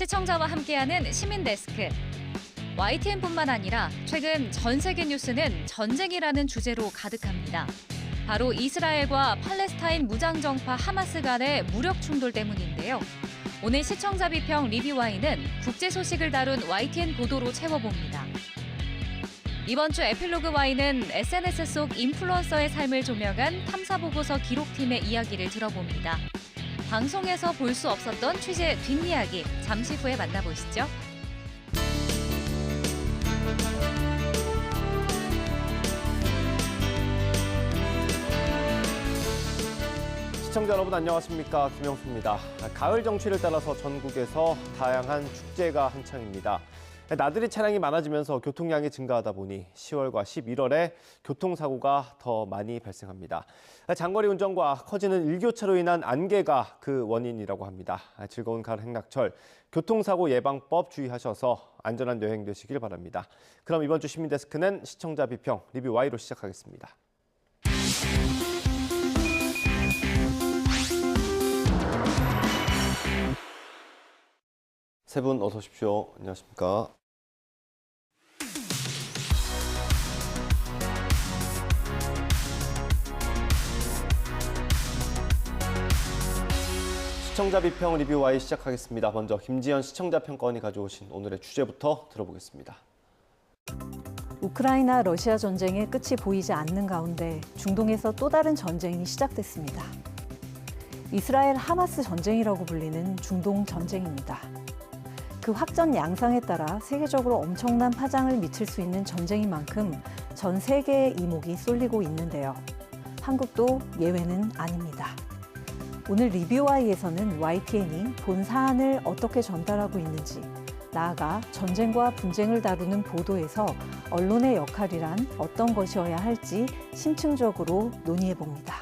시청자와 함께하는 시민데스크. YTN뿐만 아니라 최근 전 세계 뉴스는 전쟁이라는 주제로 가득합니다. 바로 이스라엘과 팔레스타인 무장정파 하마스 간의 무력 충돌 때문인데요. 오늘 시청자 비평 리뷰와이는 국제 소식을 다룬 YTN 보도로 채워봅니다. 이번 주 에필로그 Y는 SNS 속 인플루언서의 삶을 조명한 탐사보고서 기록팀의 이야기를 들어봅니다. 방송에서 볼 수 없었던 취재 뒷이야기 잠시 후에 만나보시죠. 시청자 여러분 안녕하십니까, 김영수입니다. 가을 정취를 따라서 전국에서 다양한 축제가 한창입니다. 나들이 차량이 많아지면서 교통량이 증가하다 보니 10월과 11월에 교통사고가 더 많이 발생합니다. 장거리 운전과 커지는 일교차로 인한 안개가 그 원인이라고 합니다. 즐거운 가을 행락철, 교통사고 예방법 주의하셔서 안전한 여행 되시길 바랍니다. 그럼 이번 주 시민데스크는 시청자 비평 리뷰 Y로 시작하겠습니다. 세 분 어서 오십시오. 안녕하십니까. 시청자 비평 리뷰 Y 시작하겠습니다. 먼저 김지연 시청자 평가원이 가져오신 오늘의 주제부터 들어보겠습니다. 우크라이나 러시아 전쟁의 끝이 보이지 않는 가운데 중동에서 또 다른 전쟁이 시작됐습니다. 이스라엘 하마스 전쟁이라고 불리는 중동 전쟁입니다. 그 확전 양상에 따라 세계적으로 엄청난 파장을 미칠 수 있는 전쟁인 만큼 전 세계의 이목이 쏠리고 있는데요. 한국도 예외는 아닙니다. 오늘 리뷰와이에서는 YTN이 본 사안을 어떻게 전달하고 있는지, 나아가 전쟁과 분쟁을 다루는 보도에서 언론의 역할이란 어떤 것이어야 할지 심층적으로 논의해봅니다.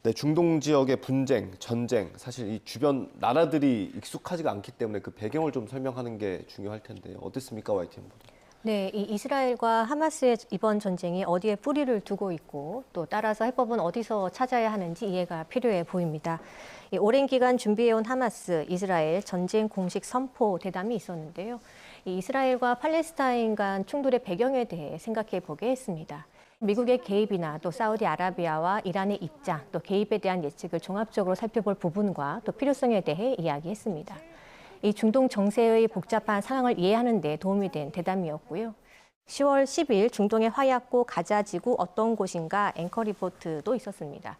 네, 중동 지역의 분쟁, 전쟁, 사실 이 주변 나라들이 익숙하지가 않기 때문에 그 배경을 좀 설명하는 게 중요할 텐데요. 어땠습니까, YTN 보도? 네, 이 이스라엘과 하마스의 이번 전쟁이 어디에 뿌리를 두고 있고 또 따라서 해법은 어디서 찾아야 하는지 이해가 필요해 보입니다. 이 오랜 기간 준비해온 하마스, 이스라엘 전쟁 공식 선포 대담이 있었는데요. 이 이스라엘과 팔레스타인 간 충돌의 배경에 대해 생각해 보게 했습니다. 미국의 개입이나 또 사우디아라비아와 이란의 입장, 또 개입에 대한 예측을 종합적으로 살펴볼 부분과 또 필요성에 대해 이야기했습니다. 이 중동 정세의 복잡한 상황을 이해하는 데 도움이 된 대담이었고요. 10월 10일 중동의 화약고 가자지구 어떤 곳인가 앵커 리포트도 있었습니다.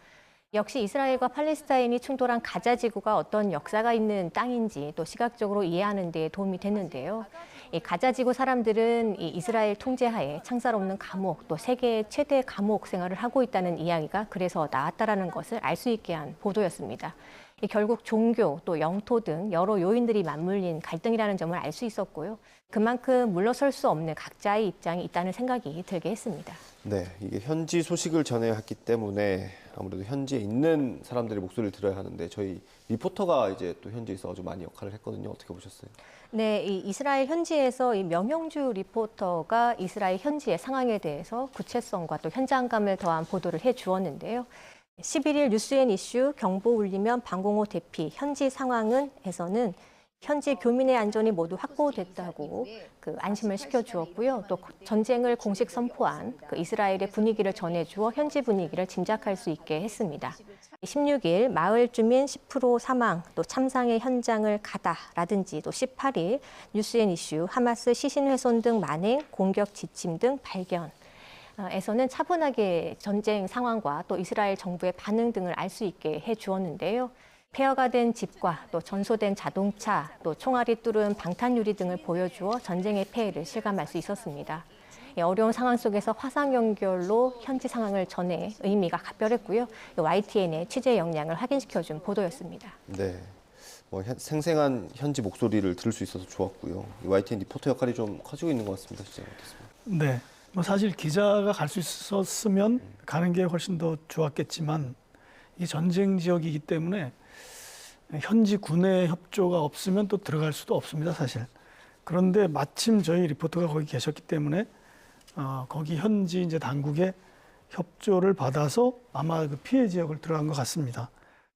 역시 이스라엘과 팔레스타인이 충돌한 가자지구가 어떤 역사가 있는 땅인지 또 시각적으로 이해하는 데 도움이 됐는데요. 이 가자지구 사람들은 이 이스라엘 통제하에 창살 없는 감옥, 또 세계의 최대 감옥 생활을 하고 있다는 이야기가 그래서 나왔다라는 것을 알 수 있게 한 보도였습니다. 결국 종교, 또 영토 등 여러 요인들이 맞물린 갈등이라는 점을 알 수 있었고요. 그만큼 물러설 수 없는 각자의 입장이 있다는 생각이 들게 했습니다. 네, 이게 현지 소식을 전해야 했기 때문에 아무래도 현지에 있는 사람들의 목소리를 들어야 하는데 저희 리포터가 이제 또 현지에 있어 아주 많이 역할을 했거든요. 어떻게 보셨어요? 네, 이 이스라엘 현지에서 이 명형주 리포터가 이스라엘 현지의 상황에 대해서 구체성과 또 현장감을 더한 보도를 해 주었는데요. 11일 뉴스앤 이슈 경보 울리면 방공호 대피 현지 상황은 에서는 현지 교민의 안전이 모두 확보됐다고 안심을 시켜주었고요. 또 전쟁을 공식 선포한 이스라엘의 분위기를 전해주어 현지 분위기를 짐작할 수 있게 했습니다. 16일 마을 주민 10% 사망, 또 참상의 현장을 가다라든지 또 18일 뉴스앤 이슈 하마스 시신 훼손 등 만행, 공격 지침 등 발견. 에서는 차분하게 전쟁 상황과 또 이스라엘 정부의 반응 등을 알 수 있게 해주었는데요. 폐허가 된 집과 또 전소된 자동차, 또 총알이 뚫은 방탄유리 등을 보여주어 전쟁의 폐해를 실감할 수 있었습니다. 어려운 상황 속에서 화상 연결로 현지 상황을 전해 의미가 각별했고요. YTN의 취재 역량을 확인시켜준 보도였습니다. 네, 생생한 현지 목소리를 들을 수 있어서 좋았고요. YTN 리포터 역할이 좀 커지고 있는 것 같습니다. 진짜 어떻습니까? 네, 사실 기자가 갈 수 있었으면 가는 게 훨씬 더 좋았겠지만 이 전쟁 지역이기 때문에 현지 군의 협조가 없으면 또 들어갈 수도 없습니다, 사실. 그런데 마침 저희 리포터가 거기 계셨기 때문에 거기 현지 이제 당국의 협조를 받아서 아마 그 피해 지역을 들어간 것 같습니다.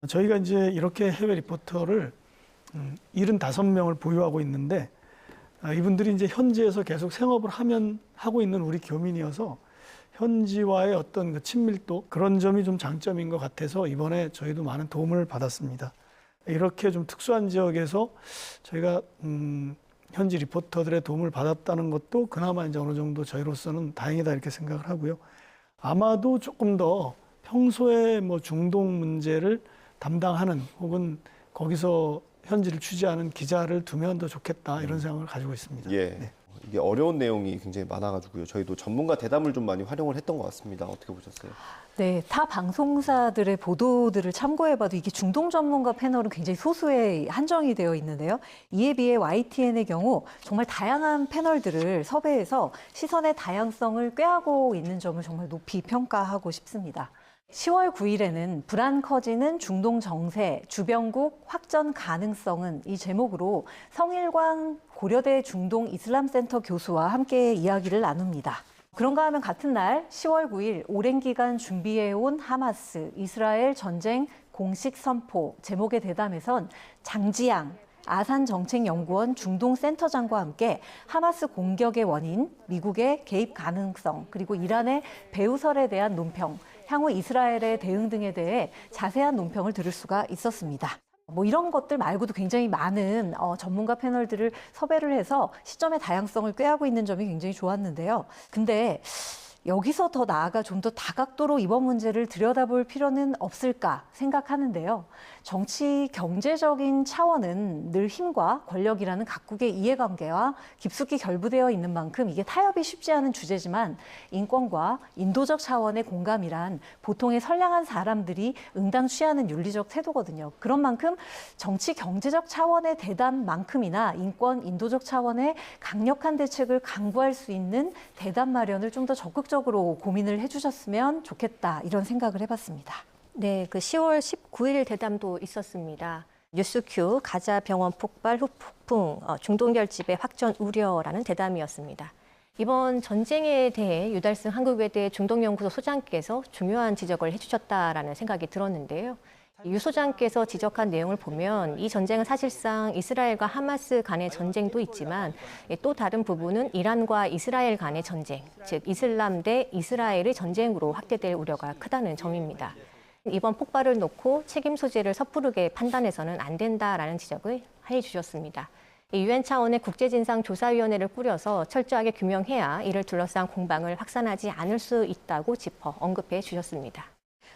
저희가 이제 이렇게 해외 리포터를 75명을 보유하고 있는데 이분들이 이제 현지에서 계속 생업을 하고 있는 우리 교민이어서 현지와의 어떤 그 친밀도 그런 점이 좀 장점인 것 같아서 이번에 저희도 많은 도움을 받았습니다. 이렇게 좀 특수한 지역에서 저희가 현지 리포터들의 도움을 받았다는 것도 그나마 이제 어느 정도 저희로서는 다행이다 이렇게 생각을 하고요. 아마도 조금 더 평소에 뭐 중동 문제를 담당하는 혹은 거기서 현지를 취재하는 기자를 두면 더 좋겠다 이런 생각을 가지고 있습니다. 예. 네. 이게 어려운 내용이 굉장히 많아가지고요. 저희도 전문가 대담을 좀 많이 활용을 했던 것 같습니다. 어떻게 보셨어요? 네, 타 방송사들의 보도들을 참고해봐도 이게 중동 전문가 패널은 굉장히 소수에 한정이 되어 있는데요. 이에 비해 YTN의 경우 정말 다양한 패널들을 섭외해서 시선의 다양성을 꾀하고 있는 점을 정말 높이 평가하고 싶습니다. 10월 9일에는 불안 커지는 중동 정세, 주변국 확전 가능성은 이 제목으로 성일광 고려대 중동 이슬람센터 교수와 함께 이야기를 나눕니다. 그런가 하면 같은 날 10월 9일 오랜 기간 준비해온 하마스, 이스라엘 전쟁 공식 선포 제목의 대담에선 장지양 아산정책연구원 중동센터장과 함께 하마스 공격의 원인, 미국의 개입 가능성, 그리고 이란의 배후설에 대한 논평, 향후 이스라엘의 대응 등에 대해 자세한 논평을 들을 수가 있었습니다. 뭐 이런 것들 말고도 굉장히 많은 전문가 패널들을 섭외를 해서 시점의 다양성을 꾀하고 있는 점이 굉장히 좋았는데요. 근데 여기서 더 나아가 좀 더 다각도로 이번 문제를 들여다볼 필요는 없을까 생각하는데요. 정치 경제적인 차원은 늘 힘과 권력이라는 각국의 이해관계와 깊숙이 결부되어 있는 만큼 이게 타협이 쉽지 않은 주제지만 인권과 인도적 차원의 공감이란 보통의 선량한 사람들이 응당 취하는 윤리적 태도거든요. 그런 만큼 정치 경제적 차원의 대담만큼이나 인권 인도적 차원의 강력한 대책을 강구할 수 있는 대담 마련을 좀 더 적극적으로 고민을 해주셨으면 좋겠다 이런 생각을 해봤습니다. 네, 그 10월 19일 대담도 있었습니다. 뉴스큐 가자 병원 폭발 후 폭풍 중동 결집의 확전 우려라는 대담이었습니다. 이번 전쟁에 대해 유달승 한국외대 중동연구소 소장께서 중요한 지적을 해주셨다라는 생각이 들었는데요. 유 소장께서 지적한 내용을 보면 이 전쟁은 사실상 이스라엘과 하마스 간의 전쟁도 있지만 또 다른 부분은 이란과 이스라엘 간의 전쟁, 즉 이슬람 대 이스라엘의 전쟁으로 확대될 우려가 크다는 점입니다. 이번 폭발을 놓고 책임 소재를 섣부르게 판단해서는 안 된다라는 지적을 해주셨습니다. 유엔 차원의 국제진상조사위원회를 꾸려서 철저하게 규명해야 이를 둘러싼 공방을 확산하지 않을 수 있다고 짚어 언급해 주셨습니다.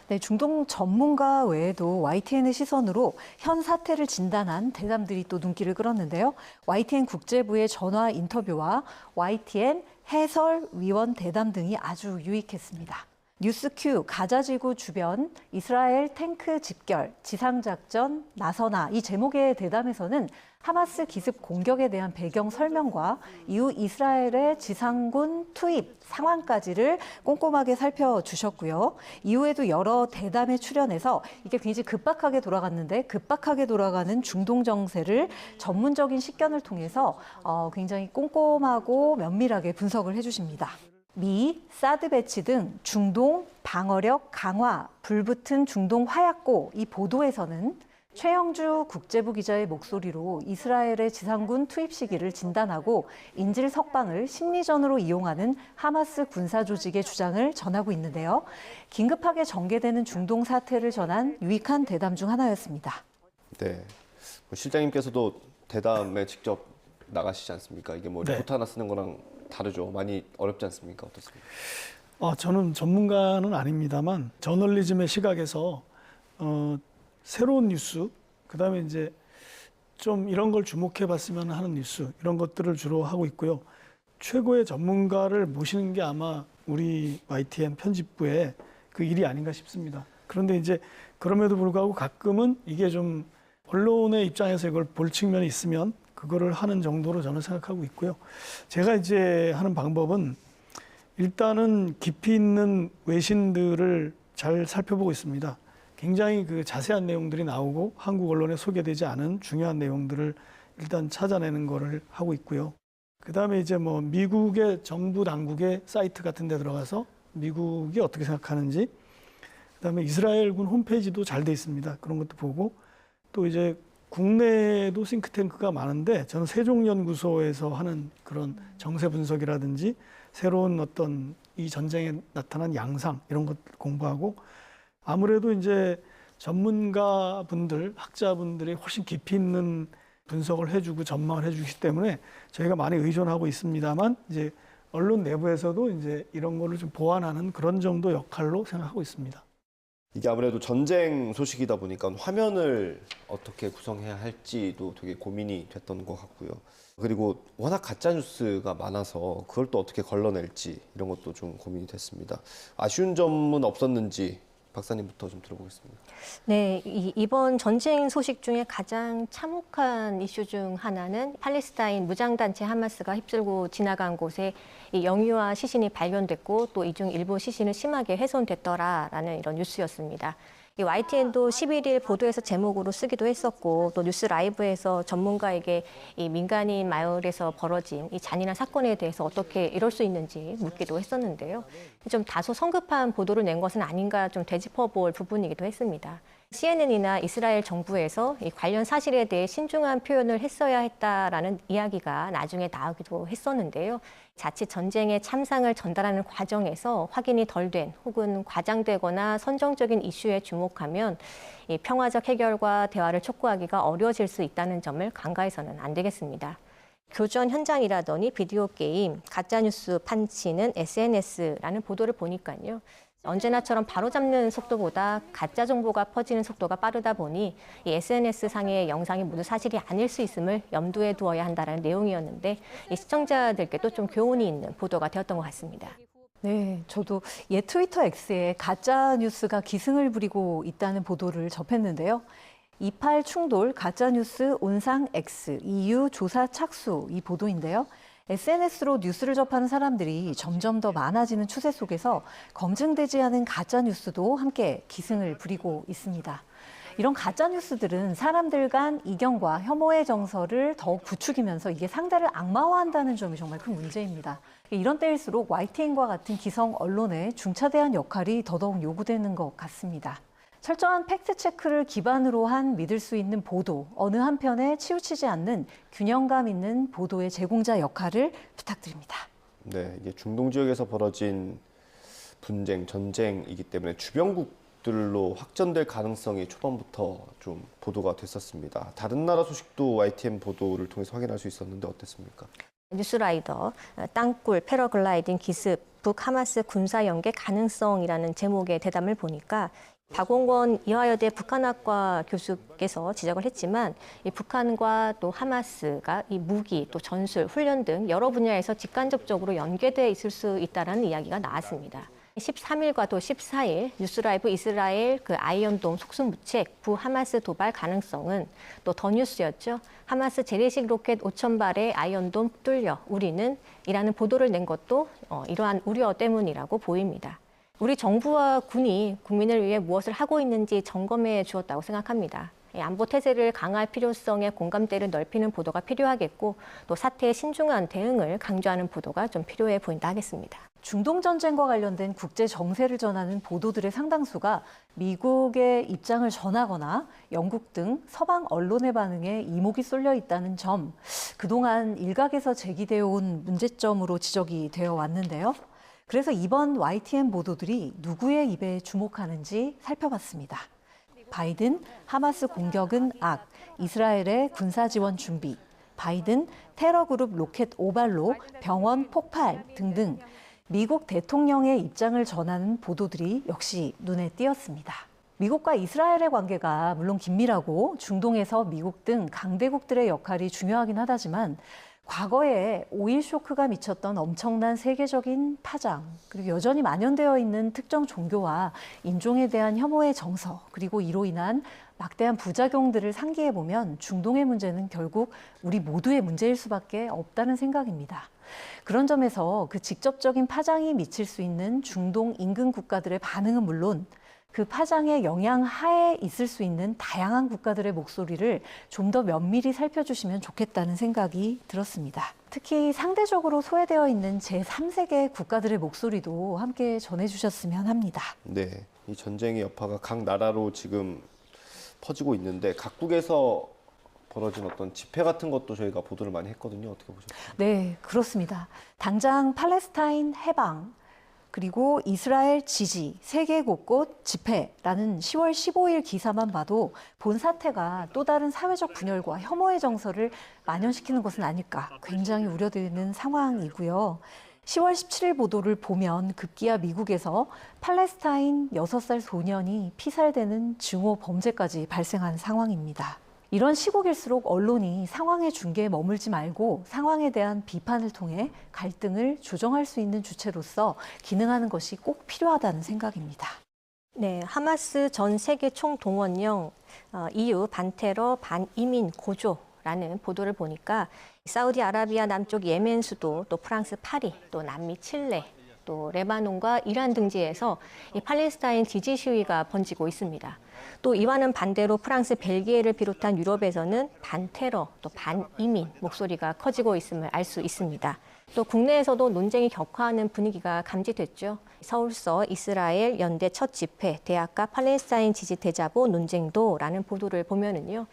네, 중동 전문가 외에도 YTN의 시선으로 현 사태를 진단한 대담들이 또 눈길을 끌었는데요. YTN 국제부의 전화 인터뷰와 YTN 해설위원 대담 등이 아주 유익했습니다. 뉴스큐 가자지구 주변 이스라엘 탱크 집결, 지상작전 나서나 이 제목의 대담에서는 하마스 기습 공격에 대한 배경 설명과 이후 이스라엘의 지상군 투입 상황까지를 꼼꼼하게 살펴주셨고요. 이후에도 여러 대담에 출연해서 이게 굉장히 급박하게 돌아갔는데 급박하게 돌아가는 중동 정세를 전문적인 식견을 통해서 굉장히 꼼꼼하고 면밀하게 분석을 해주십니다. 미, 사드 배치 등 중동 방어력 강화, 불붙은 중동 화약고 이 보도에서는 최영주 국제부 기자의 목소리로 이스라엘의 지상군 투입 시기를 진단하고 인질 석방을 심리전으로 이용하는 하마스 군사 조직의 주장을 전하고 있는데요. 긴급하게 전개되는 중동 사태를 전한 유익한 대담 중 하나였습니다. 네, 실장님께서도 대담에 직접 나가시지 않습니까? 이게 뭐 리포트 하나 쓰는 거랑 다르죠. 많이 어렵지 않습니까? 어떻습니까? 저는 전문가는 아닙니다만 저널리즘의 시각에서 새로운 뉴스, 그다음에 이제 좀 이런 걸 주목해 봤으면 하는 뉴스, 이런 것들을 주로 하고 있고요. 최고의 전문가를 모시는 게 아마 우리 YTN 편집부의 그 일이 아닌가 싶습니다. 그런데 이제 그럼에도 불구하고 가끔은 이게 좀 언론의 입장에서 이걸 볼 측면이 있으면 그거를 하는 정도로 저는 생각하고 있고요. 제가 이제 하는 방법은 일단은 깊이 있는 외신들을 잘 살펴보고 있습니다. 굉장히 그 자세한 내용들이 나오고 한국 언론에 소개되지 않은 중요한 내용들을 일단 찾아내는 거를 하고 있고요. 그다음에 이제 뭐 미국의 정부 당국의 사이트 같은 데 들어가서 미국이 어떻게 생각하는지, 그다음에 이스라엘군 홈페이지도 잘 돼 있습니다. 그런 것도 보고 또 이제 국내에도 싱크탱크가 많은데 저는 세종연구소에서 하는 그런 정세 분석이라든지 새로운 어떤 이 전쟁에 나타난 양상 이런 것 공부하고 아무래도 이제 전문가분들, 학자분들이 훨씬 깊이 있는 분석을 해주고 전망을 해주기 때문에 저희가 많이 의존하고 있습니다만 이제 언론 내부에서도 이제 이런 거를 좀 보완하는 그런 정도 역할로 생각하고 있습니다. 이게 아무래도 전쟁 소식이다 보니까 화면을 어떻게 구성해야 할지도 되게 고민이 됐던 것 같고요. 그리고 워낙 가짜 뉴스가 많아서 그걸 또 어떻게 걸러낼지 이런 것도 좀 고민이 됐습니다. 아쉬운 점은 없었는지 박사님부터 좀 들어보겠습니다. 네, 이번 전쟁 소식 중에 가장 참혹한 이슈 중 하나는 팔레스타인 무장단체 하마스가 휩쓸고 지나간 곳에 이 영유아 시신이 발견됐고 또 이 중 일부 시신은 심하게 훼손됐더라라는 이런 뉴스였습니다. 이 YTN도 11일 보도에서 제목으로 쓰기도 했었고 또 뉴스 라이브에서 전문가에게 이 민간인 마을에서 벌어진 이 잔인한 사건에 대해서 어떻게 이럴 수 있는지 묻기도 했었는데요. 좀 다소 성급한 보도를 낸 것은 아닌가 좀 되짚어볼 부분이기도 했습니다. CNN이나 이스라엘 정부에서 이 관련 사실에 대해 신중한 표현을 했어야 했다라는 이야기가 나중에 나오기도 했었는데요. 자칫 전쟁의 참상을 전달하는 과정에서 확인이 덜 된 혹은 과장되거나 선정적인 이슈에 주목하면 이 평화적 해결과 대화를 촉구하기가 어려워질 수 있다는 점을 간과해서는 안 되겠습니다. 교전 현장이라더니 비디오 게임, 가짜뉴스 판치는 SNS라는 보도를 보니까요. 언제나처럼 바로잡는 속도보다 가짜 정보가 퍼지는 속도가 빠르다 보니 이 SNS상의 영상이 모두 사실이 아닐 수 있음을 염두에 두어야 한다는 내용이었는데 이 시청자들께도 좀 교훈이 있는 보도가 되었던 것 같습니다. 네, 저도 옛 트위터 X에 가짜 뉴스가 기승을 부리고 있다는 보도를 접했는데요. 28 충돌 가짜뉴스 온상 X EU 조사 착수 이 보도인데요. SNS로 뉴스를 접하는 사람들이 점점 더 많아지는 추세 속에서 검증되지 않은 가짜뉴스도 함께 기승을 부리고 있습니다. 이런 가짜뉴스들은 사람들 간 이견과 혐오의 정서를 더욱 부추기면서 이게 상대를 악마화한다는 점이 정말 큰 문제입니다. 이런 때일수록 YTN과 같은 기성 언론의 중차대한 역할이 더더욱 요구되는 것 같습니다. 철저한 팩트체크를 기반으로 한 믿을 수 있는 보도, 어느 한편에 치우치지 않는 균형감 있는 보도의 제공자 역할을 부탁드립니다. 네, 이게 중동 지역에서 벌어진 분쟁, 전쟁이기 때문에 주변국들로 확전될 가능성이 초반부터 좀 보도가 됐었습니다. 다른 나라 소식도 YTN 보도를 통해서 확인할 수 있었는데 어땠습니까? 뉴스라이더, 땅굴, 패러글라이딩 기습, 북하마스 군사 연계 가능성이라는 제목의 대담을 보니까 박원권 이화여대 북한학과 교수께서 지적을 했지만 이 북한과 또 하마스가 이 무기, 또 전술, 훈련 등 여러 분야에서 직간접적으로 연계돼 있을 수 있다는 이야기가 나왔습니다. 13일과 또 14일 뉴스라이브 이스라엘 그 아이언돔 속수무책 부하마스 도발 가능성은 또 더 뉴스였죠. 하마스 재래식 로켓 5,000발의 아이언돔 뚫려 우리는 이라는 보도를 낸 것도 이러한 우려 때문이라고 보입니다. 우리 정부와 군이 국민을 위해 무엇을 하고 있는지 점검해 주었다고 생각합니다. 안보 태세를 강화할 필요성에 공감대를 넓히는 보도가 필요하겠고 또 사태의 신중한 대응을 강조하는 보도가 좀 필요해 보인다 하겠습니다. 중동 전쟁과 관련된 국제 정세를 전하는 보도들의 상당수가 미국의 입장을 전하거나 영국 등 서방 언론의 반응에 이목이 쏠려 있다는 점, 그동안 일각에서 제기되어 온 문제점으로 지적이 되어 왔는데요. 그래서 이번 YTN 보도들이 누구의 입에 주목하는지 살펴봤습니다. 바이든, 하마스 공격은 악, 이스라엘의 군사 지원 준비, 바이든, 테러 그룹 로켓 5발로 병원 폭발 등등 미국 대통령의 입장을 전하는 보도들이 역시 눈에 띄었습니다. 미국과 이스라엘의 관계가 물론 긴밀하고 중동에서 미국 등 강대국들의 역할이 중요하긴 하다지만 과거에 오일 쇼크가 미쳤던 엄청난 세계적인 파장, 그리고 여전히 만연되어 있는 특정 종교와 인종에 대한 혐오의 정서, 그리고 이로 인한 막대한 부작용들을 상기해 보면 중동의 문제는 결국 우리 모두의 문제일 수밖에 없다는 생각입니다. 그런 점에서 그 직접적인 파장이 미칠 수 있는 중동 인근 국가들의 반응은 물론 그 파장의 영향 하에 있을 수 있는 다양한 국가들의 목소리를 좀 더 면밀히 살펴주시면 좋겠다는 생각이 들었습니다. 특히 상대적으로 소외되어 있는 제3세계 국가들의 목소리도 함께 전해주셨으면 합니다. 네, 이 전쟁의 여파가 각 나라로 지금 퍼지고 있는데 각국에서 벌어진 어떤 집회 같은 것도 저희가 보도를 많이 했거든요. 어떻게 보셨어요? 네, 그렇습니다. 당장 팔레스타인 해방, 그리고 이스라엘 지지, 세계 곳곳 집회라는 10월 15일 기사만 봐도 본 사태가 또 다른 사회적 분열과 혐오의 정서를 만연시키는 것은 아닐까 굉장히 우려되는 상황이고요. 10월 17일 보도를 보면 급기야 미국에서 팔레스타인 6살 소년이 피살되는 증오 범죄까지 발생한 상황입니다. 이런 시국일수록 언론이 상황의 중계에 머물지 말고 상황에 대한 비판을 통해 갈등을 조정할 수 있는 주체로서 기능하는 것이 꼭 필요하다는 생각입니다. 네, 하마스 전 세계 총동원령 EU 반테러 반이민 고조라는 보도를 보니까 사우디아라비아 남쪽 예멘 수도, 또 프랑스 파리, 또 남미 칠레, 또 레바논과 이란 등지에서 이 팔레스타인 지지 시위가 번지고 있습니다. 또 이와는 반대로 프랑스, 벨기에를 비롯한 유럽에서는 반테러, 또 반이민 목소리가 커지고 있음을 알 수 있습니다. 또 국내에서도 논쟁이 격화하는 분위기가 감지됐죠. 서울서 이스라엘 연대 첫 집회, 대학가 팔레스타인 지지 대자보 논쟁도라는 보도를 보면은요.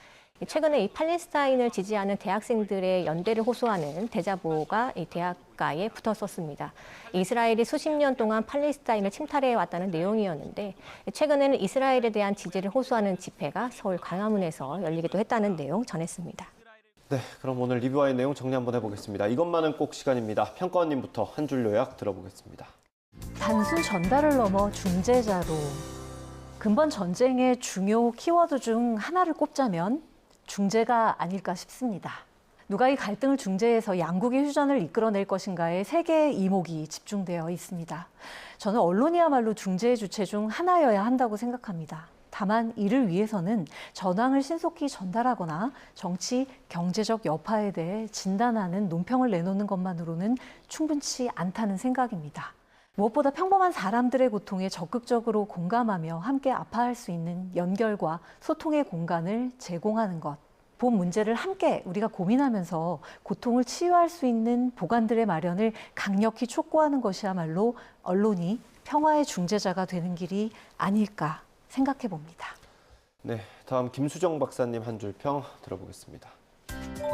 최근에 이 팔레스타인을 지지하는 대학생들의 연대를 호소하는 대자보가 이 대학가에 붙었었습니다. 이스라엘이 수십 년 동안 팔레스타인을 침탈해 왔다는 내용이었는데 최근에는 이스라엘에 대한 지지를 호소하는 집회가 서울 광화문에서 열리기도 했다는 내용 전했습니다. 네, 그럼 오늘 리뷰와의 내용 정리 한번 해보겠습니다. 이것만은 꼭 시간입니다. 평가원님부터 한 줄 요약 들어보겠습니다. 단순 전달을 넘어 중재자로 근본 전쟁의 중요 키워드 중 하나를 꼽자면 중재가 아닐까 싶습니다. 누가 이 갈등을 중재해서 양국의 휴전을 이끌어낼 것인가에 세계의 이목이 집중되어 있습니다. 저는 언론이야말로 중재의 주체 중 하나여야 한다고 생각합니다. 다만 이를 위해서는 전황을 신속히 전달하거나 정치, 경제적 여파에 대해 진단하는 논평을 내놓는 것만으로는 충분치 않다는 생각입니다. 무엇보다 평범한 사람들의 고통에 적극적으로 공감하며 함께 아파할 수 있는 연결과 소통의 공간을 제공하는 것. 본 문제를 함께 우리가 고민하면서 고통을 치유할 수 있는 보관들의 마련을 강력히 촉구하는 것이야말로 언론이 평화의 중재자가 되는 길이 아닐까 생각해 봅니다. 네, 다음 김수정 박사님 한 줄 평 들어보겠습니다.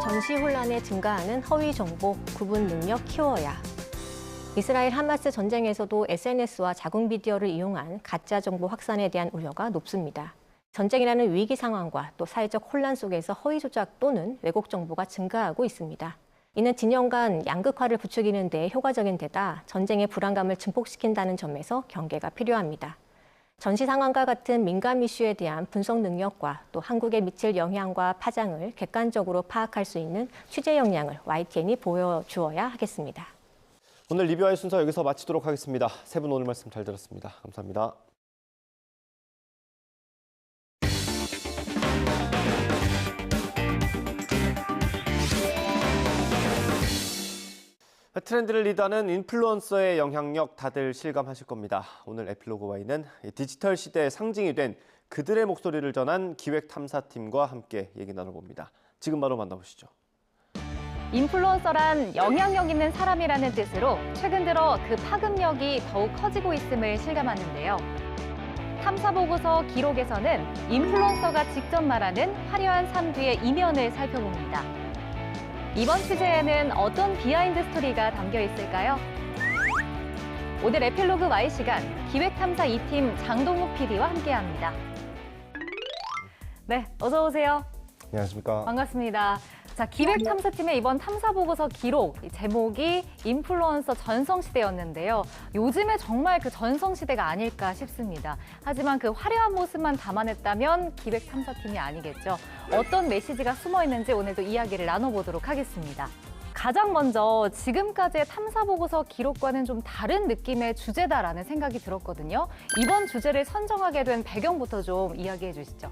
전시 혼란에 증가하는 허위 정보 구분 능력 키워야. 이스라엘 하마스 전쟁에서도 SNS와 자국 미디어를 이용한 가짜 정보 확산에 대한 우려가 높습니다. 전쟁이라는 위기 상황과 또 사회적 혼란 속에서 허위 조작 또는 왜곡 정보가 증가하고 있습니다. 이는 진영 간 양극화를 부추기는 데 효과적인 데다 전쟁의 불안감을 증폭시킨다는 점에서 경계가 필요합니다. 전시 상황과 같은 민감 이슈에 대한 분석 능력과 또 한국에 미칠 영향과 파장을 객관적으로 파악할 수 있는 취재 역량을 YTN이 보여주어야 하겠습니다. 오늘 리뷰와의 순서 여기서 마치도록 하겠습니다. 세 분 오늘 말씀 잘 들었습니다. 감사합니다. 트렌드를 리드하는 인플루언서의 영향력 다들 실감하실 겁니다. 오늘 에필로그 Y는 디지털 시대의 상징이 된 그들의 목소리를 전한 기획탐사팀과 함께 얘기 나눠봅니다. 지금 바로 만나보시죠. 인플루언서란 영향력 있는 사람이라는 뜻으로 최근 들어 그 파급력이 더욱 커지고 있음을 실감하는데요. 탐사보고서 기록에서는 인플루언서가 직접 말하는 화려한 삶 뒤의 이면을 살펴봅니다. 이번 취재에는 어떤 비하인드 스토리가 담겨 있을까요? 오늘 에필로그 Y 시간 기획탐사 2팀 장동욱 PD와 함께합니다. 네, 어서 오세요. 안녕하십니까. 반갑습니다. 자, 기획탐사팀의 이번 탐사보고서 기록, 제목이 인플루언서 전성시대였는데요. 요즘에 정말 그 전성시대가 아닐까 싶습니다. 하지만 그 화려한 모습만 담아냈다면 기획탐사팀이 아니겠죠. 어떤 메시지가 숨어있는지 오늘도 이야기를 나눠보도록 하겠습니다. 가장 먼저 지금까지의 탐사보고서 기록과는 좀 다른 느낌의 주제다라는 생각이 들었거든요. 이번 주제를 선정하게 된 배경부터 좀 이야기해 주시죠.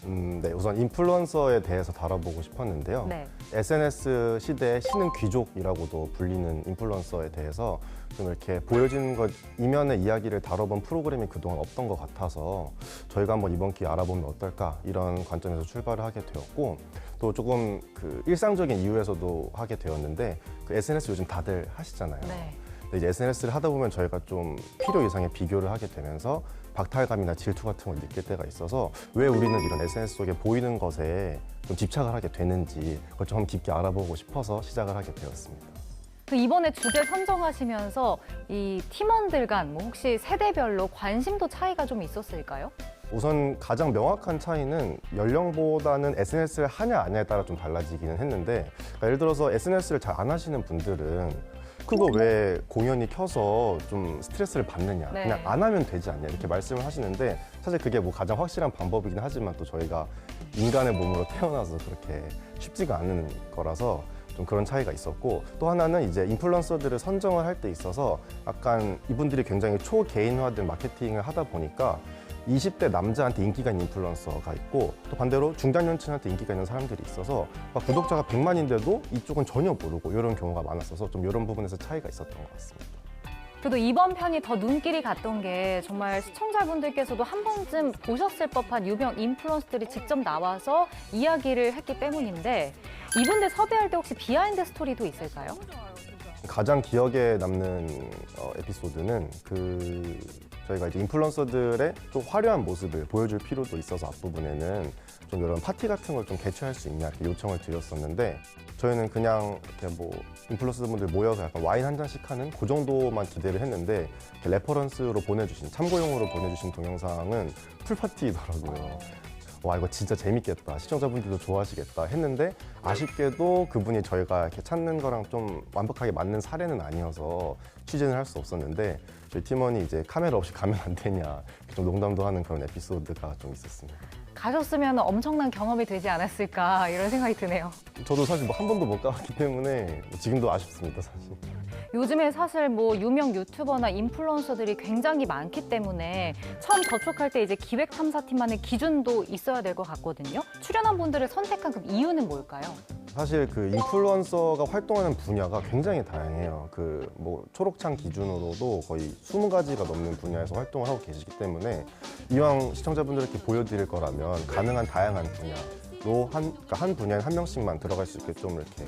네, 우선 인플루언서에 대해서 다뤄보고 싶었는데요. 네. SNS 시대의 신흥 귀족이라고도 불리는 인플루언서에 대해서 좀 이렇게 보여지는 것 이면의 이야기를 다뤄본 프로그램이 그동안 없던 것 같아서 저희가 한번 이번 기회에 알아보면 어떨까 이런 관점에서 출발을 하게 되었고 또 조금 그 일상적인 이유에서도 하게 되었는데 그 SNS 요즘 다들 하시잖아요. 네. 근데 이제 SNS를 하다 보면 저희가 좀 필요 이상의 비교를 하게 되면서 박탈감이나 질투 같은 걸 느낄 때가 있어서 왜 우리는 이런 SNS 속에 보이는 것에 좀 집착을 하게 되는지 그걸 좀 깊게 알아보고 싶어서 시작을 하게 되었습니다. 그 이번에 주제 선정하시면서 이 팀원들 간 뭐 혹시 세대별로 관심도 차이가 좀 있었을까요? 우선 가장 명확한 차이는 연령보다는 SNS를 하냐 안 하냐에 따라 좀 달라지기는 했는데 그러니까 예를 들어서 SNS를 잘 안 하시는 분들은 그거 왜 공연이 켜서 좀 스트레스를 받느냐 네. 그냥 안 하면 되지 않냐 이렇게 말씀을 하시는데 사실 그게 뭐 가장 확실한 방법이긴 하지만 또 저희가 인간의 몸으로 태어나서 그렇게 쉽지가 않은 거라서 좀 그런 차이가 있었고 또 하나는 이제 인플루언서들을 선정을 할 때 있어서 약간 이분들이 굉장히 초개인화된 마케팅을 하다 보니까 20대 남자한테 인기가 있는 인플루언서가 있고 또 반대로 중장년층한테 인기가 있는 사람들이 있어서 막 구독자가 100만인데도 이쪽은 전혀 모르고 이런 경우가 많았어서 좀 이런 부분에서 차이가 있었던 것 같습니다. 그래도 이번 편이 더 눈길이 갔던 게 정말 시청자분들께서도 한 번쯤 보셨을 법한 유명 인플루언서들이 직접 나와서 이야기를 했기 때문인데 이분들 섭외할 때 혹시 비하인드 스토리도 있을까요? 가장 기억에 남는 에피소드는 저희가 이제 인플루언서들의 좀 화려한 모습을 보여줄 필요도 있어서 앞부분에는 좀 이런 파티 같은 걸 좀 개최할 수 있냐 이렇게 요청을 드렸었는데 저희는 그냥 이렇게 뭐 인플루언서분들 모여서 약간 와인 한 잔씩 하는 그 정도만 기대를 했는데 레퍼런스로 보내주신 참고용으로 보내주신 동영상은 풀파티더라고요. 와 이거 진짜 재밌겠다 시청자분들도 좋아하시겠다 했는데 아쉽게도 그분이 저희가 이렇게 찾는 거랑 좀 완벽하게 맞는 사례는 아니어서 취재는 할 수 없었는데 저희 팀원이 이제 카메라 없이 가면 안 되냐 이렇게 좀 농담도 하는 그런 에피소드가 좀 있었습니다. 가셨으면 엄청난 경험이 되지 않았을까 이런 생각이 드네요. 저도 사실 뭐 한 번도 못 가봤기 때문에 지금도 아쉽습니다 사실. 요즘에 사실 뭐 유명 유튜버나 인플루언서들이 굉장히 많기 때문에 처음 접촉할 때 이제 기획탐사팀만의 기준도 있어야 될 것 같거든요. 출연한 분들을 선택한 그 이유는 뭘까요? 사실 그 인플루언서가 활동하는 분야가 굉장히 다양해요. 그 뭐 초록창 기준으로도 거의 20가지가 넘는 분야에서 활동을 하고 계시기 때문에 이왕 시청자분들께 보여드릴 거라면 가능한 다양한 분야로 그러니까 한 분야에 한 명씩만 들어갈 수 있게 좀 이렇게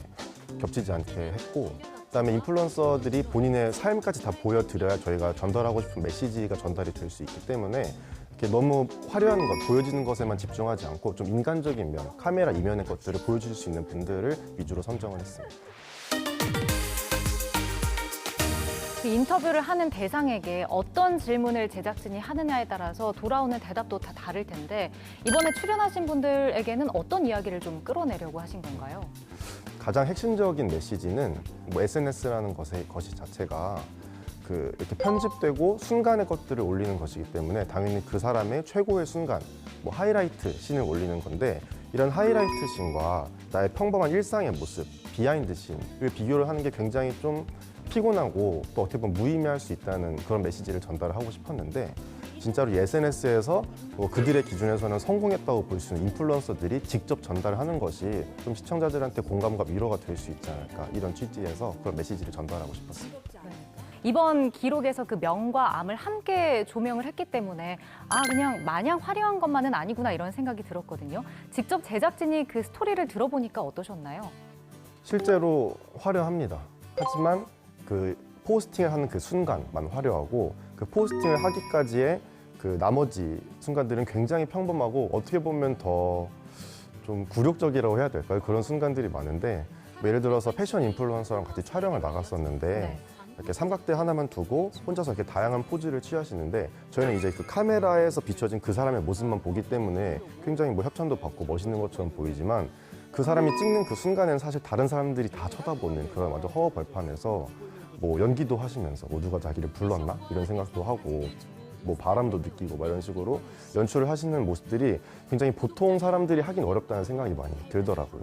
겹치지 않게 했고 그다음에 인플루언서들이 본인의 삶까지 다 보여드려야 저희가 전달하고 싶은 메시지가 전달이 될 수 있기 때문에 이렇게 너무 화려한 것, 보여지는 것에만 집중하지 않고 좀 인간적인 면, 카메라 이면의 것들을 보여줄 수 있는 분들을 위주로 선정을 했습니다. 그 인터뷰를 하는 대상에게 어떤 질문을 제작진이 하느냐에 따라서 돌아오는 대답도 다 다를 텐데 이번에 출연하신 분들에게는 어떤 이야기를 좀 끌어내려고 하신 건가요? 가장 핵심적인 메시지는 뭐 SNS라는 것이 자체가 이렇게 편집되고 순간의 것들을 올리는 것이기 때문에 당연히 그 사람의 최고의 순간, 뭐 하이라이트 씬을 올리는 건데 이런 하이라이트 씬과 나의 평범한 일상의 모습, 비하인드 씬을 비교를 하는 게 굉장히 좀 피곤하고 또 어떻게 보면 무의미할 수 있다는 그런 메시지를 전달을 하고 싶었는데 진짜로 이 SNS에서 뭐 그들의 기준에서는 성공했다고 볼 수 있는 인플루언서들이 직접 전달하는 것이 좀 시청자들한테 공감과 위로가 될 수 있지 않을까 이런 취지에서 그런 메시지를 전달하고 싶었습니다. 이번 기록에서 그 명과 암을 함께 조명을 했기 때문에 그냥 마냥 화려한 것만은 아니구나 이런 생각이 들었거든요. 직접 제작진이 그 스토리를 들어보니까 어떠셨나요? 실제로 화려합니다. 하지만 그 포스팅을 하는 그 순간만 화려하고 그 포스팅을 하기까지의 그 나머지 순간들은 굉장히 평범하고 어떻게 보면 더 좀 굴욕적이라고 해야 될까요? 그런 순간들이 많은데 뭐 예를 들어서 패션 인플루언서랑 같이 촬영을 나갔었는데 네. 이렇게 삼각대 하나만 두고 혼자서 이렇게 다양한 포즈를 취하시는데 저희는 이제 그 카메라에서 비춰진 그 사람의 모습만 보기 때문에 굉장히 뭐 협찬도 받고 멋있는 것처럼 보이지만 그 사람이 찍는 그 순간에는 사실 다른 사람들이 다 쳐다보는 그런 완전 허허벌판에서 뭐 연기도 하시면서 뭐 누가 자기를 불렀나 이런 생각도 하고 뭐 바람도 느끼고 막 이런 식으로 연출을 하시는 모습들이 굉장히 보통 사람들이 하긴 어렵다는 생각이 많이 들더라고요.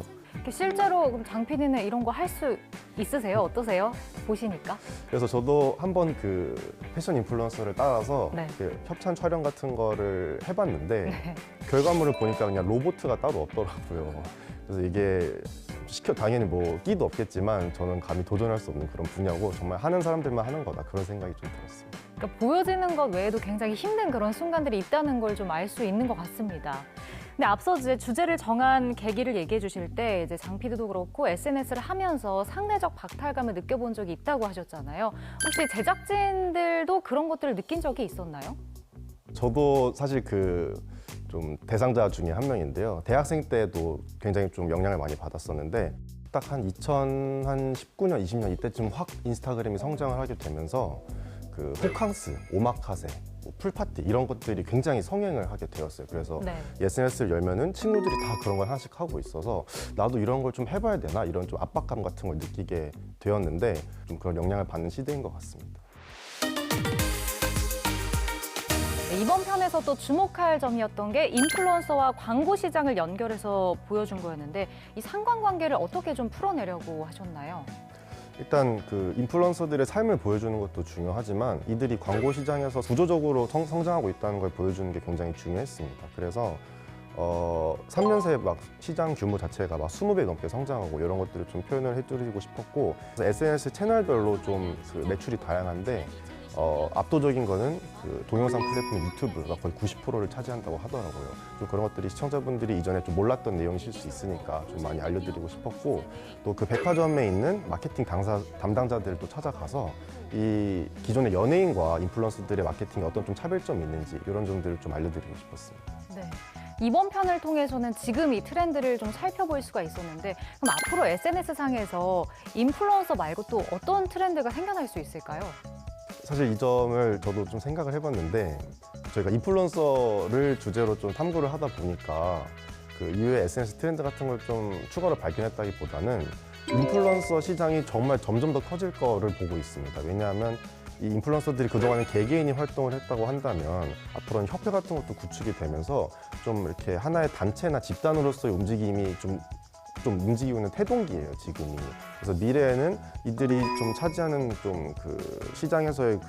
실제로 그럼 장 PD는 이런 거 할 수 있으세요? 어떠세요? 보시니까? 그래서 저도 한번 그 패션 인플루언서를 따라서 네. 그 협찬 촬영 같은 거를 해봤는데 네. 결과물을 보니까 그냥 로보트가 따로 없더라고요. 그래서 이게 당연히 뭐 끼도 없겠지만 저는 감히 도전할 수 없는 그런 분야고 정말 하는 사람들만 하는 거다 그런 생각이 좀 들었습니다. 그러니까 보여지는 것 외에도 굉장히 힘든 그런 순간들이 있다는 걸 좀 알 수 있는 것 같습니다. 근데 앞서 이제 주제를 정한 계기를 얘기해 주실 때 이제 장 PD도 그렇고 SNS를 하면서 상대적 박탈감을 느껴본 적이 있다고 하셨잖아요. 혹시 제작진들도 그런 것들을 느낀 적이 있었나요? 저도 사실 좀 대상자 중에 한 명인데요. 대학생 때도 굉장히 좀 영향을 많이 받았었는데 딱 한 2019년, 20년 이때쯤 확 인스타그램이 성장을 하게 되면서 그 호캉스, 오마카세, 뭐 풀파티 이런 것들이 굉장히 성행을 하게 되었어요. 그래서 네. SNS를 열면은 친구들이 다 그런 걸 하나씩 하고 있어서 나도 이런 걸 좀 해봐야 되나 이런 좀 압박감 같은 걸 느끼게 되었는데 좀 그런 영향을 받는 시대인 것 같습니다. 네, 이번 편에서 또 주목할 점이었던 게 인플루언서와 광고 시장을 연결해서 보여준 거였는데 이 상관관계를 어떻게 좀 풀어내려고 하셨나요? 일단 그 인플루언서들의 삶을 보여주는 것도 중요하지만 이들이 광고 시장에서 구조적으로 성장하고 있다는 걸 보여주는 게 굉장히 중요했습니다. 그래서 3년 새에 막 시장 규모 자체가 막 20배 넘게 성장하고 이런 것들을 좀 표현을 해드리고 싶었고 그래서 SNS 채널별로 좀 그 매출이 다양한데 압도적인 거는 그 동영상 플랫폼 유튜브가 거의 90%를 차지한다고 하더라고요. 좀 그런 것들이 시청자분들이 이전에 좀 몰랐던 내용이실 수 있으니까 좀 많이 알려드리고 싶었고 또 그 백화점에 있는 마케팅 담당자들도 찾아가서 이 기존의 연예인과 인플루언서들의 마케팅에 어떤 좀 차별점이 있는지 이런 점들을 좀 알려드리고 싶었습니다. 네. 이번 편을 통해서는 지금 이 트렌드를 좀 살펴볼 수가 있었는데 그럼 앞으로 SNS 상에서 인플루언서 말고 또 어떤 트렌드가 생겨날 수 있을까요? 사실 이 점을 저도 좀 생각을 해봤는데 저희가 인플루언서를 주제로 좀 탐구를 하다 보니까 그 이후에 SNS 트렌드 같은 걸 좀 추가로 발견했다기보다는 인플루언서 시장이 정말 점점 더 커질 거를 보고 있습니다. 왜냐하면 이 인플루언서들이 그동안에 개개인이 활동을 했다고 한다면 앞으로는 협회 같은 것도 구축이 되면서 좀 이렇게 하나의 단체나 집단으로서의 움직임이 좀 움직이고 있는 태동기예요, 지금이. 그래서 미래에는 이들이 좀 차지하는 좀 그 시장에서의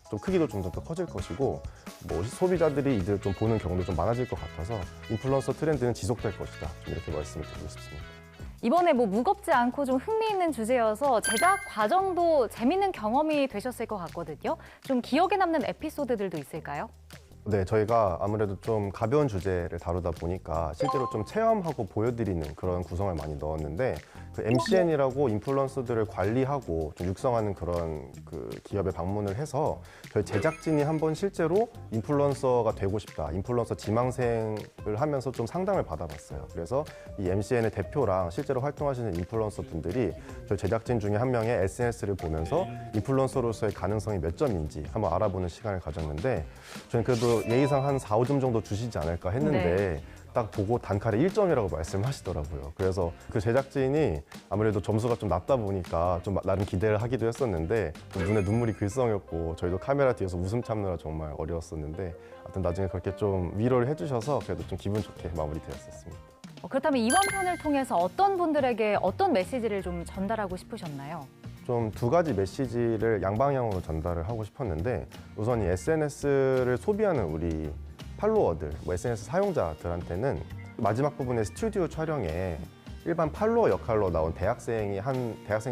좀 크기도 좀 더 커질 것이고, 뭐 소비자들이 이들 좀 보는 경우도 좀 많아질 것 같아서 인플루언서 트렌드는 지속될 것이다. 좀 이렇게 말씀을 드리고 싶습니다. 이번에 뭐 무겁지 않고 좀 흥미있는 주제여서 제작 과정도 재밌는 경험이 되셨을 것 같거든요. 좀 기억에 남는 에피소드들도 있을까요? 네, 저희가 아무래도 좀 가벼운 주제를 다루다 보니까 실제로 좀 체험하고 보여드리는 그런 구성을 많이 넣었는데 그 MCN이라고 인플루언서들을 관리하고 좀 육성하는 그런 그 기업에 방문을 해서 저희 제작진이 한번 실제로 인플루언서가 되고 싶다, 인플루언서 지망생을 하면서 좀 상담을 받아봤어요. 그래서 이 MCN의 대표랑 실제로 활동하시는 인플루언서 분들이 저희 제작진 중에 한 명의 SNS를 보면서 인플루언서로서의 가능성이 몇 점인지 한번 알아보는 시간을 가졌는데 저는 그래도 예의상 한 4, 5점 정도 주시지 않을까 했는데 딱 보고 단칼에 1점이라고 말씀하시더라고요. 그래서 그 제작진이 아무래도 점수가 좀 낮다 보니까 좀 나름 기대를 하기도 했었는데 눈에 눈물이 글썽였고 저희도 카메라 뒤에서 웃음 참느라 정말 어려웠었는데 하여튼 나중에 그렇게 좀 위로를 해주셔서 그래도 좀 기분 좋게 마무리되었었습니다. 그렇다면 이번 편을 통해서 어떤 분들에게 어떤 메시지를 좀 전달하고 싶으셨나요? 좀 두 가지 메시지를 양방향으로 전달을 하고 싶었는데 우선 이 SNS를 소비하는 우리 팔로워들, 뭐 SNS 사용자들한테는 마지막 부분의 스튜디오 촬영에 일반 팔로워 역할로 나온 대학생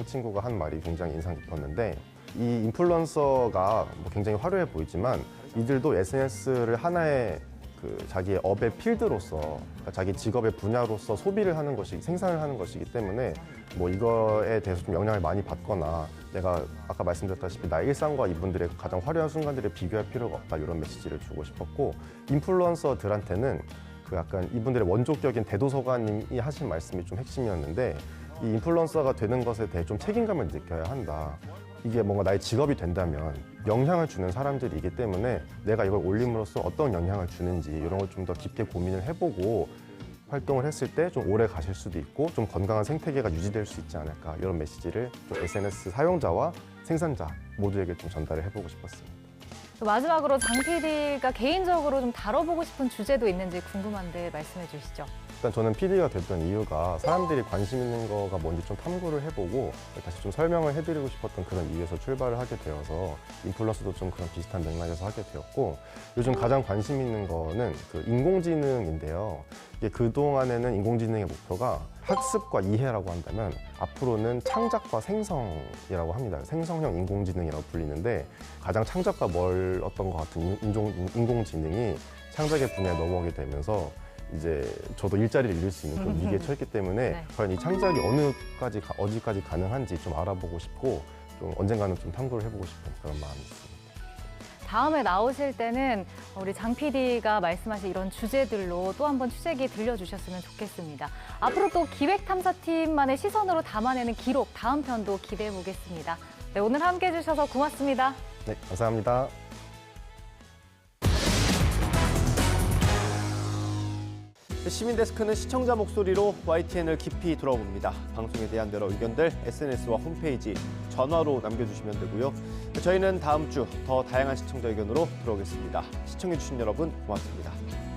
친구가 한 말이 굉장히 인상 깊었는데 이 인플루언서가 뭐 굉장히 화려해 보이지만 이들도 SNS를 하나의 그 자기의 업의 필드로서 그러니까 자기 직업의 분야로서 소비를 하는 것이 생산을 하는 것이기 때문에 뭐 이거에 대해서 좀 영향을 많이 받거나 내가 아까 말씀드렸다시피 나의 일상과 이분들의 가장 화려한 순간들을 비교할 필요가 없다 이런 메시지를 주고 싶었고 인플루언서들한테는 그 약간 이분들의 원조격인 대도서관님이 하신 말씀이 좀 핵심이었는데 이 인플루언서가 되는 것에 대해 좀 책임감을 느껴야 한다. 이게 뭔가 나의 직업이 된다면 영향을 주는 사람들이기 때문에 내가 이걸 올림으로써 어떤 영향을 주는지 이런 걸 좀 더 깊게 고민을 해보고 활동을 했을 때 좀 오래 가실 수도 있고 좀 건강한 생태계가 유지될 수 있지 않을까 이런 메시지를 좀 SNS 사용자와 생산자 모두에게 좀 전달을 해보고 싶었습니다. 마지막으로 장 PD가 개인적으로 좀 다뤄보고 싶은 주제도 있는지 궁금한데 말씀해 주시죠. 일단 저는 PD가 됐던 이유가 사람들이 관심 있는 거가 뭔지 좀 탐구를 해보고 다시 좀 설명을 해드리고 싶었던 그런 이유에서 출발을 하게 되어서 인플루언서도 좀 그런 비슷한 맥락에서 하게 되었고 요즘 가장 관심 있는 거는 그 인공지능인데요. 이게 그동안에는 인공지능의 목표가 학습과 이해라고 한다면 앞으로는 창작과 생성이라고 합니다. 생성형 인공지능이라고 불리는데 가장 창작과 멀었던 것 같은 인공지능이 창작의 분야에 넘어오게 되면서 이제 저도 일자리를 잃을 수 있는 그런 위기에 처했기 때문에 네. 과연 이 창작이 어디까지 가능한지 좀 알아보고 싶고 좀 언젠가는 좀 탐구를 해보고 싶은 그런 마음이 있습니다. 다음에 나오실 때는 우리 장 PD가 말씀하신 이런 주제들로 또 한번 취재기 들려주셨으면 좋겠습니다. 앞으로 또 기획탐사팀만의 시선으로 담아내는 기록 다음 편도 기대해 보겠습니다. 네, 오늘 함께해 주셔서 고맙습니다. 네, 감사합니다. 시민데스크는 시청자 목소리로 YTN을 깊이 들어봅니다. 방송에 대한 여러 의견들 SNS와 홈페이지, 전화로 남겨주시면 되고요. 저희는 다음 주 더 다양한 시청자 의견으로 들어오겠습니다. 시청해주신 여러분 고맙습니다.